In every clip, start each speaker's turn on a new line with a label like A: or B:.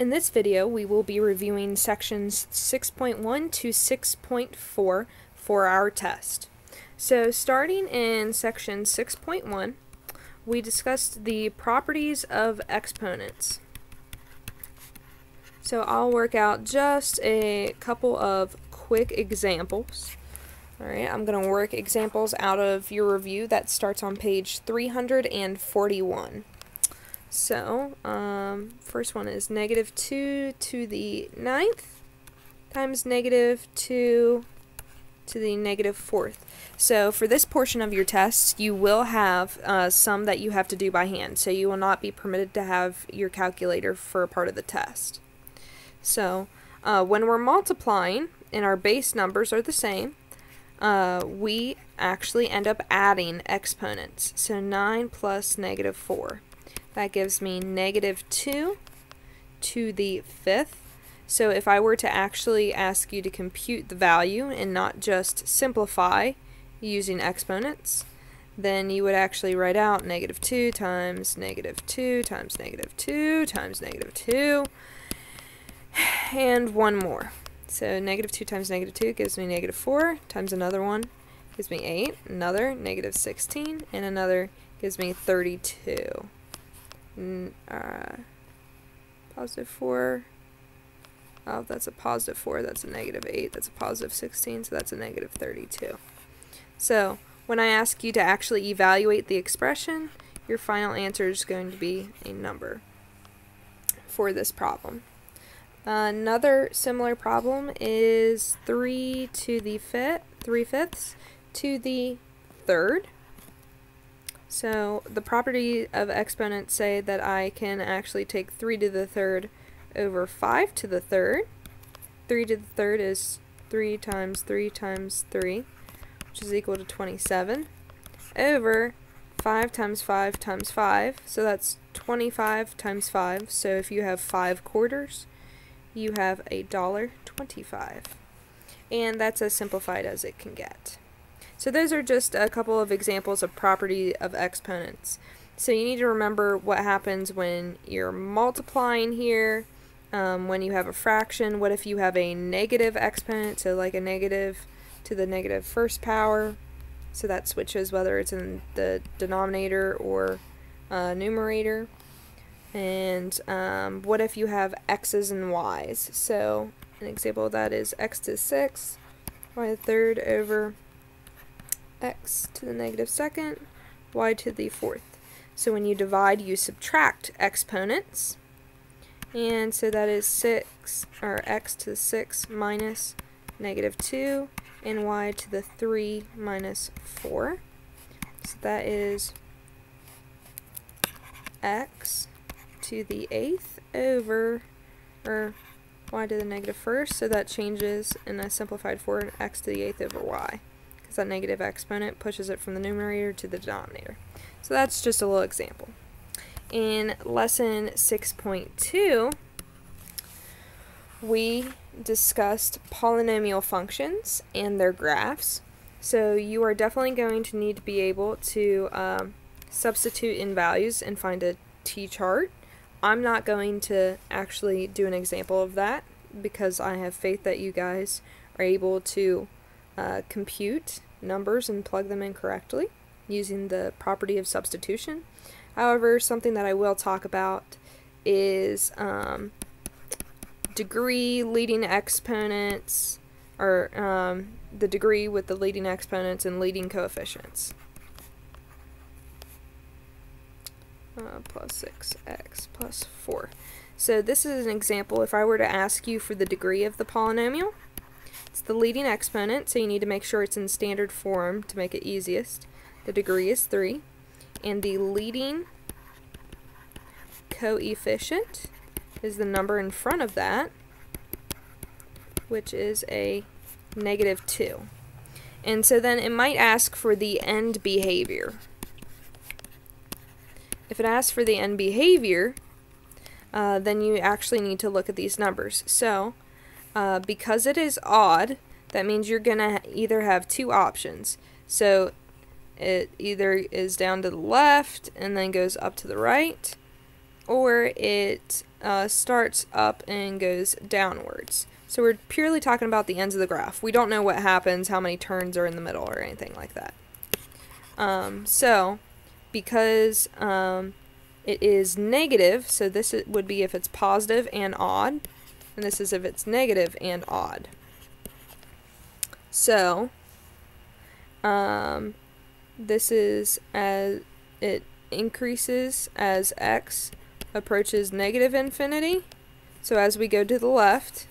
A: In this video, we will be reviewing sections 6.1 to 6.4 for our test. So starting in section 6.1, we discussed the properties of exponents. So I'll work out just a couple of quick examples. Alright, I'm going to work examples out of your review that starts on page 341. So, first one is negative 2 to the 9th times negative 2 to the negative 4th. So for this portion of your test, you will have some that you have to do by hand. So you will not be permitted to have your calculator for a part of the test. So when we're multiplying and our base numbers are the same, we actually end up adding exponents. So 9 plus negative 4. That gives me negative 2 to the 5th. So if I were to actually ask you to compute the value and not just simplify using exponents, then you would actually write out negative 2 times negative 2 times negative 2 times negative 2, and one more. So negative 2 times negative 2 gives me negative 4, times another one gives me 8, another negative 16, and another gives me 32. Positive 4. Oh, that's a positive 4, that's a negative 8, that's a positive 16, so that's a negative 32. So, when I ask you to actually evaluate the expression, your final answer is going to be a number for this problem. Another similar problem is 3 to the 3/5 to the 3rd. So the property of exponents say that I can actually take 3 to the 3rd over 5 to the 3rd. 3 to the 3rd is 3 times 3 times 3, which is equal to 27, over 5 times 5 times 5, so that's 25 times 5. So if you have 5 quarters, you have $1.25. And that's as simplified as it can get. So those are just a couple of examples of property of exponents. So you need to remember what happens when you're multiplying here, when you have a fraction. What if you have a negative exponent, so like a negative to the negative first power, so that switches whether it's in the denominator or numerator. And what if you have x's and y's? So an example of that is x to the 6th, y to the 3rd over x to the negative 2nd, y to the 4th. So when you divide, you subtract exponents, and so that is 6, or x to the 6 minus negative 2, and y to the 3 minus 4. So that is x to the 8th over, or y to the negative 1st, so that changes in a simplified form, x to the 8th over y. That negative exponent pushes it from the numerator to the denominator. So that's just a little example. In lesson 6.2, we discussed polynomial functions and their graphs. So you are definitely going to need to be able to substitute in values and find a t-chart. I'm not going to actually do an example of that because I have faith that you guys are able to compute numbers and plug them in correctly using the property of substitution. However, something that I will talk about is degree, leading exponents, or the degree with the leading exponents and leading coefficients. Plus 6x plus 4. So this is an example. If I were to ask you for the degree of the polynomial, it's the leading exponent, so you need to make sure it's in standard form to make it easiest. The degree is 3, and the leading coefficient is the number in front of that, which is a negative 2. And so then it might ask for the end behavior. If it asks for the end behavior, then you actually need to look at these numbers. So because it is odd, that means you're going to either have two options. So it either is down to the left and then goes up to the right, or it starts up and goes downwards. So we're purely talking about the ends of the graph. We don't know what happens, how many turns are in the middle or anything like that. So because it is negative, so this would be if it's positive and odd, and this is if it's negative and odd. So this is as it increases as x approaches negative infinity. So as we go to the left,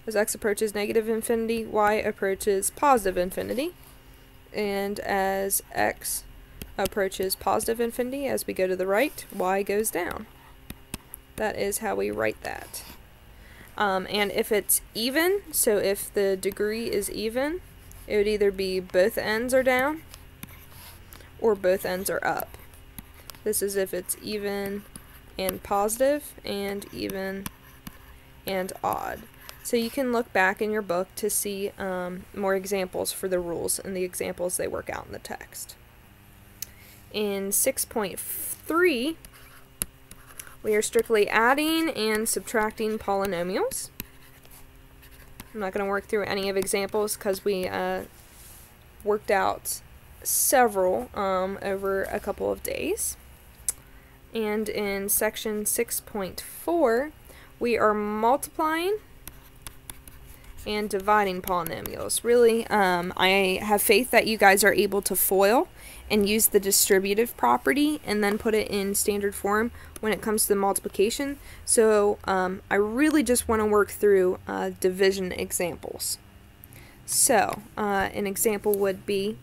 A: as x approaches negative infinity, y approaches positive infinity. And as x approaches positive infinity, as we go to the right, y goes down. That is how we write that. And if it's even, so if the degree is even, it would either be both ends are down or both ends are up. This is if it's even and positive, and even and odd. So you can look back in your book to see more examples for the rules and the examples they work out in the text. In 6.3, we are strictly adding and subtracting polynomials. I'm not going to work through any of examples because we worked out several over a couple of days. And in section 6.4, we are multiplying and dividing polynomials. Really, I have faith that you guys are able to FOIL and use the distributive property and then put it in standard form when it comes to the multiplication. So I really just want to work through division examples. So an example would be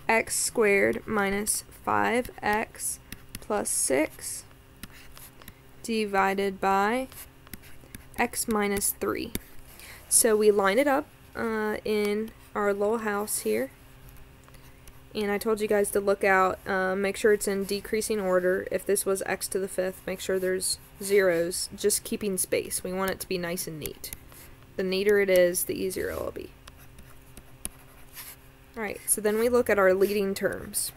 A: x squared minus 5x plus 6 divided by x minus 3. So we line it up in our little house here, and I told you guys to look out, make sure it's in decreasing order. If this was x to the 5th, make sure there's zeros, just keeping space. We want it to be nice and neat. The neater it is, the easier it will be. Alright, so then we look at our leading terms.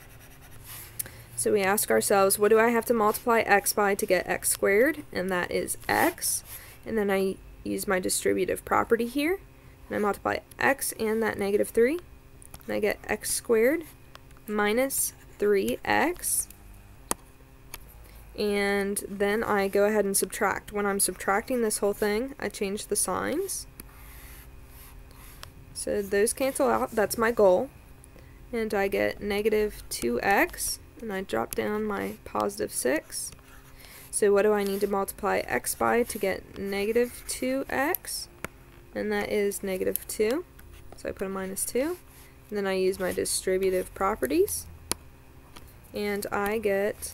A: So we ask ourselves, what do I have to multiply x by to get x squared? And that is x. And then I use my distributive property here. And I multiply x and that negative 3. And I get x squared minus 3x. And then I go ahead and subtract. When I'm subtracting this whole thing, I change the signs. So those cancel out. That's my goal. And I get negative 2x. And I drop down my positive 6. So what do I need to multiply x by to get negative 2x? And that is negative 2. So I put a minus 2. And then I use my distributive properties. And I get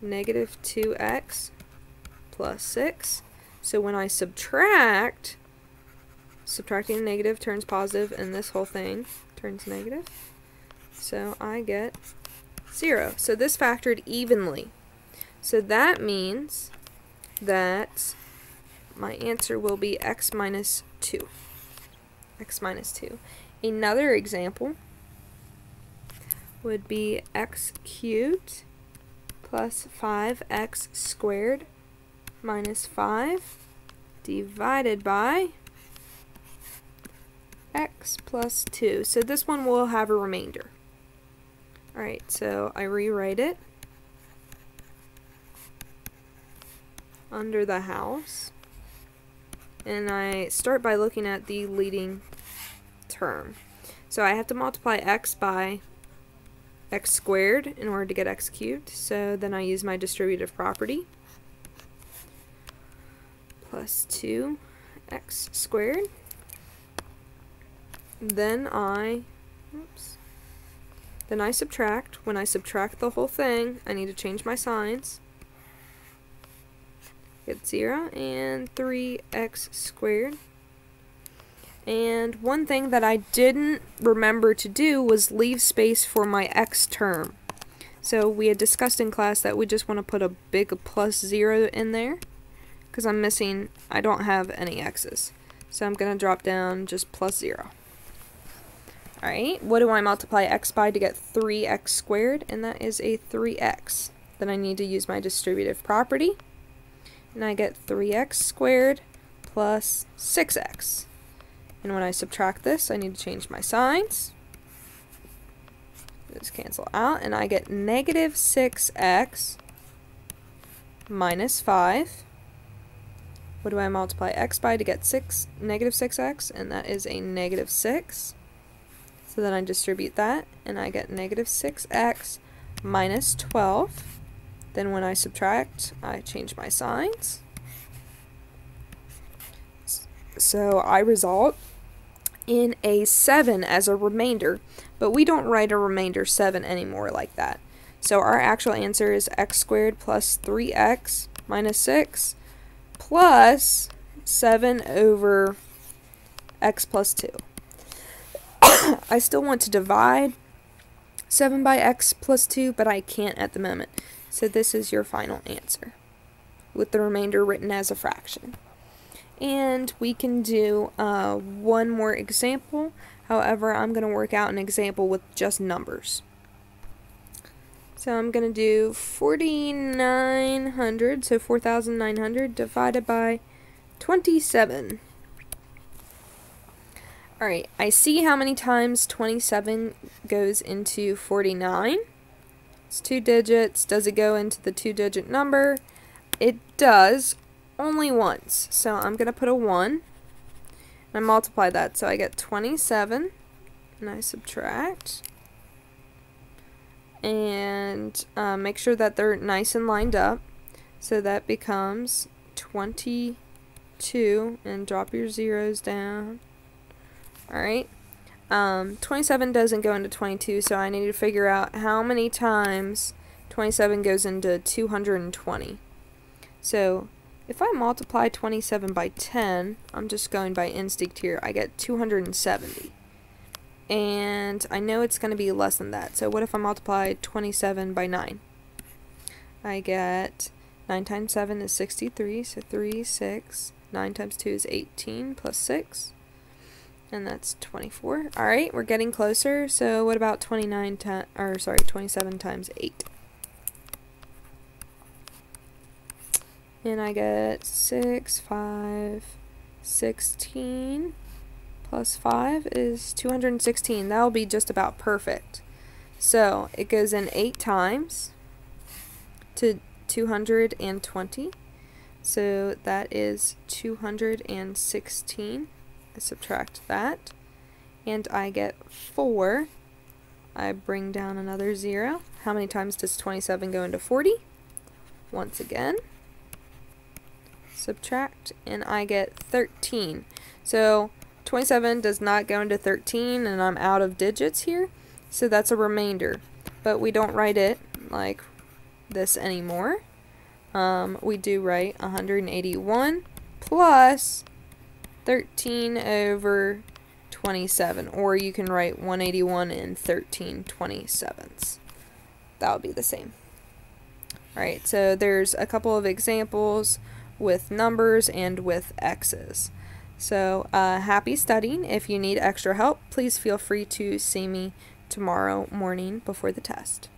A: negative 2x plus 6. So when I subtract, subtracting a negative turns positive, and this whole thing turns negative. So I get 0. So this factored evenly. So that means that my answer will be x minus 2. X minus 2. Another example would be x cubed plus 5x squared minus 5 divided by x plus 2. So this one will have a remainder. Alright, so I rewrite it under the house, and I start by looking at the leading term. So I have to multiply x by x squared in order to get x cubed, so then I use my distributive property. Plus 2x squared. Then I subtract. When I subtract the whole thing, I need to change my signs. Get 0 and 3x squared. And one thing that I didn't remember to do was leave space for my x term. So we had discussed in class that we just want to put a big plus 0 in there, because I don't have any x's. So I'm going to drop down just plus 0. Alright, what do I multiply x by to get 3x squared? And that is a 3x. then I need to use my distributive property, and I get 3x squared plus 6x. And when I subtract this, I need to change my signs. Just cancel out, and I get negative 6x minus 5. What do I multiply x by to get negative 6x? And that is a negative 6. So then I distribute that, and I get negative 6x minus 12. Then when I subtract, I change my signs. So I result in a 7 as a remainder, but we don't write a remainder 7 anymore like that. So our actual answer is x squared plus 3x minus 6 plus 7 over x plus 2. I still want to divide 7 by x plus 2, but I can't at the moment. So this is your final answer, with the remainder written as a fraction. And we can do one more example. However, I'm going to work out an example with just numbers. So I'm going to do 4,900, so 4,900 divided by 27. Alright, I see how many times 27 goes into 49. It's 2 digits. Does it go into the 2-digit number? It does, only once. So I'm going to put a 1, and I multiply that. So I get 27, and I subtract. And make sure that they're nice and lined up. So that becomes 22, and drop your zeros down. Alright, 27 doesn't go into 22, so I need to figure out how many times 27 goes into 220. So if I multiply 27 by 10, I'm just going by instinct here, I get 270. And I know it's going to be less than that, so what if I multiply 27 by 9? I get 9 times 7 is 63, so 3, 6, 9 times 2 is 18, plus 6. And that's 24. Alright, we're getting closer. So what about 27 times 8? And I get 6, 5, 16 plus 5 is 216. That'll be just about perfect. So it goes in 8 times to 220. So that is 216. Subtract that, and I get 4. I bring down another 0. How many times does 27 go into 40? Once again, subtract, and I get 13. So 27 does not go into 13, and I'm out of digits here, so that's a remainder, but we don't write it like this anymore. We do write 181 plus 13 over 27, or you can write 181 and 13/27. That would be the same. Alright, so there's a couple of examples with numbers and with x's. So happy studying. If you need extra help, please feel free to see me tomorrow morning before the test.